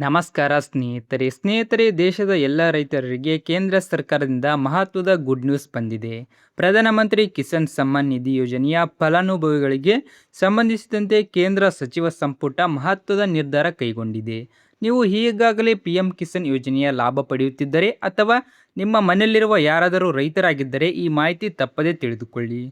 ನಮಸ್ಕಾರ ಸ್ನೇಹಿತರೆ ದೇಶದ ಎಲ್ಲ ರೈತರಿಗೆ ಕೇಂದ್ರ ಸರ್ಕಾರದಿಂದ ಮಹತ್ವದ ಗುಡ್ ನ್ಯೂಸ್ ಬಂದಿದೆ. ಪ್ರಧಾನಮಂತ್ರಿ ಕಿಸಾನ್ ಸಮ್ಮಾನ್ ನಿಧಿ ಯೋಜನೆಯ ಫಲಾನುಭವಿಗಳಿಗೆ ಸಂಬಂಧಿಸಿದಂತೆ ಕೇಂದ್ರ ಸಚಿವ ಸಂಪುಟ ಮಹತ್ವದ ನಿರ್ಧಾರ ಕೈಗೊಂಡಿದೆ. ನೀವು ಈಗಾಗಲೇ PM ಕಿಸಾನ್ ಯೋಜನೆಯ ಲಾಭ ಪಡೆಯುತ್ತಿದ್ದರೆ ಅಥವಾ ನಿಮ್ಮ ಮನೆಯಲ್ಲಿರುವ ಯಾರಾದರೂ ರೈತರಾಗಿದ್ದರೆ ಈ ಮಾಹಿತಿ ತಪ್ಪದೇ ತಿಳಿದುಕೊಳ್ಳಿ.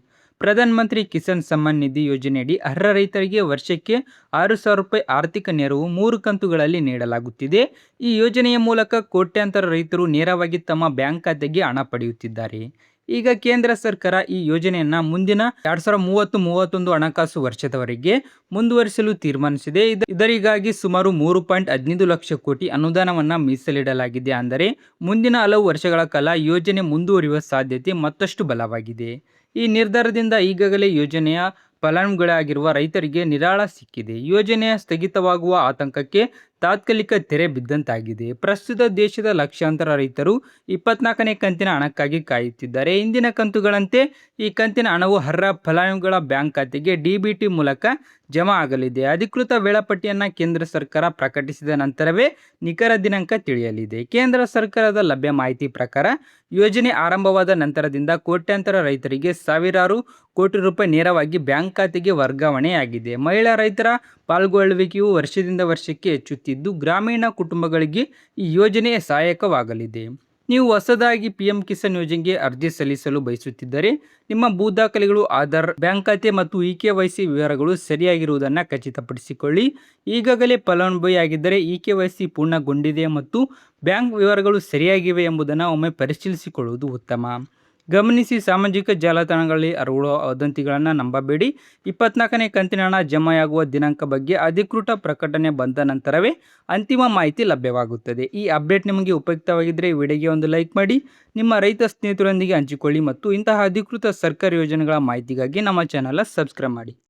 ಪ್ರಧಾನಮಂತ್ರಿ ಕಿಸಾನ್ ಸಮ್ಮಾನ್ ನಿಧಿ ಯೋಜನೆಯಡಿ ಅರ್ಹ ರೈತರಿಗೆ ವರ್ಷಕ್ಕೆ 6,000 ರೂಪಾಯಿ ಆರ್ಥಿಕ ನೆರವು 3 ಕಂತುಗಳಲ್ಲಿ ನೀಡಲಾಗುತ್ತಿದೆ. ಈ ಯೋಜನೆಯ ಮೂಲಕ ಕೋಟ್ಯಾಂತರ ರೈತರು ನೇರವಾಗಿ ತಮ್ಮ ಬ್ಯಾಂಕ್ ಖಾತೆಗೆ ಹಣ ಪಡೆಯುತ್ತಿದ್ದಾರೆ. ಈಗ ಕೇಂದ್ರ ಸರ್ಕಾರ ಈ ಯೋಜನೆಯನ್ನ ಮುಂದಿನ 2030-31 ಹಣಕಾಸು ವರ್ಷದವರೆಗೆ ಮುಂದುವರಿಸಲು ತೀರ್ಮಾನಿಸಿದೆ. ಇದರಿಗಾಗಿ ಸುಮಾರು 3.15 ಲಕ್ಷ ಕೋಟಿ ಅನುದಾನವನ್ನ ಮೀಸಲಿಡಲಾಗಿದೆ. ಅಂದರೆ ಮುಂದಿನ ಹಲವು ವರ್ಷಗಳ ಕಾಲ ಯೋಜನೆ ಮುಂದುವರಿಯುವ ಸಾಧ್ಯತೆ ಮತ್ತಷ್ಟು ಬಲವಾಗಿದೆ. ಈ ನಿರ್ಧಾರದಿಂದ ಈಗಾಗಲೇ ಯೋಜನೆಯ ಫಲಾನುಭವಿಗಳಾಗಿರುವ ರೈತರಿಗೆ ನಿರಾಳ ಸಿಕ್ಕಿದೆ. ಯೋಜನೆಯ ಸ್ಥಗಿತವಾಗುವ ಆತಂಕಕ್ಕೆ ತಾತ್ಕಾಲಿಕ ತೆರೆ ಬಿದ್ದಂತಾಗಿದೆ. ಪ್ರಸ್ತುತ ದೇಶದ ಲಕ್ಷಾಂತರ ರೈತರು 24ನೇ ಕಂತಿನ ಹಣಕ್ಕಾಗಿ ಕಾಯುತ್ತಿದ್ದಾರೆ. ಇಂದಿನ ಕಂತುಗಳಂತೆ ಈ ಕಂತಿನ ಹಣವು ಅರ್ಹ ಫಲಾನುಭವಿಗಳ ಬ್ಯಾಂಕ್ ಖಾತೆಗೆ DBT ಮೂಲಕ ಜಮಾ ಆಗಲಿದೆ. ಅಧಿಕೃತ ವೇಳಾಪಟ್ಟಿಯನ್ನ ಕೇಂದ್ರ ಸರ್ಕಾರ ಪ್ರಕಟಿಸಿದ ನಂತರವೇ ನಿಖರ ದಿನಾಂಕ ತಿಳಿಯಲಿದೆ. ಕೇಂದ್ರ ಸರ್ಕಾರದ ಲಭ್ಯ ಮಾಹಿತಿ ಪ್ರಕಾರ ಯೋಜನೆ ಆರಂಭವಾದ ನಂತರದಿಂದ ಕೋಟ್ಯಾಂತರ ರೈತರಿಗೆ ಸಾವಿರಾರು ಕೋಟಿ ರೂಪಾಯಿ ನೇರವಾಗಿ ಬ್ಯಾಂಕ್ ಖಾತೆಗೆ ವರ್ಗಾವಣೆಯಾಗಿದೆ. ಮಹಿಳಾ ರೈತರ ಪಾಲ್ಗೊಳ್ಳುವಿಕೆಯು ವರ್ಷದಿಂದ ವರ್ಷಕ್ಕೆ ಹೆಚ್ಚುತ್ತಿದ್ದು, ಗ್ರಾಮೀಣ ಕುಟುಂಬಗಳಿಗೆ ಈ ಯೋಜನೆ ಸಹಾಯಕವಾಗಲಿದೆ. ನೀವು ಹೊಸದಾಗಿ PM ಕಿಸಾನ್ ಯೋಜನೆಗೆ ಅರ್ಜಿ ಸಲ್ಲಿಸಲು ಬಯಸುತ್ತಿದ್ದರೆ ನಿಮ್ಮ ಭೂ ದಾಖಲೆಗಳು, ಆಧಾರ್, ಬ್ಯಾಂಕ್ ಖಾತೆ ಮತ್ತು EKYC ವಿವರಗಳು ಸರಿಯಾಗಿರುವುದನ್ನು ಖಚಿತಪಡಿಸಿಕೊಳ್ಳಿ. ಈಗಾಗಲೇ ಫಲಾನುಭವಿಯಾಗಿದ್ದರೆ EKYC ಪೂರ್ಣಗೊಂಡಿದೆ ಮತ್ತು ಬ್ಯಾಂಕ್ ವಿವರಗಳು ಸರಿಯಾಗಿವೆ ಎಂಬುದನ್ನು ಒಮ್ಮೆ ಪರಿಶೀಲಿಸಿಕೊಳ್ಳುವುದು ಉತ್ತಮ. ಗಮನಿಸಿ, ಸಾಮಾಜಿಕ ಜಾಲತಾಣಗಳಲ್ಲಿ ಹರಡುವ ವದಂತಿಗಳನ್ನು ನಂಬಬೇಡಿ. 24ನೇ ಕಂತಿನ ಹಣ ಜಮೆಯಾಗುವ ದಿನಾಂಕ ಬಗ್ಗೆ ಅಧಿಕೃತ ಪ್ರಕಟಣೆ ಬಂದ ನಂತರವೇ ಅಂತಿಮ ಮಾಹಿತಿ ಲಭ್ಯವಾಗುತ್ತದೆ. ಈ ಅಪ್ಡೇಟ್ ನಿಮಗೆ ಉಪಯುಕ್ತವಾಗಿದ್ದರೆ ಈ ವಿಡಿಯೋಗೆ ಒಂದು ಲೈಕ್ ಮಾಡಿ, ನಿಮ್ಮ ರೈತ ಸ್ನೇಹಿತರೊಂದಿಗೆ ಹಂಚಿಕೊಳ್ಳಿ ಮತ್ತು ಇಂತಹ ಅಧಿಕೃತ ಸರ್ಕಾರಿ ಯೋಜನೆಗಳ ಮಾಹಿತಿಗಾಗಿ ನಮ್ಮ ಚಾನಲ್ ಸಬ್ಸ್ಕ್ರೈಬ್ ಮಾಡಿ.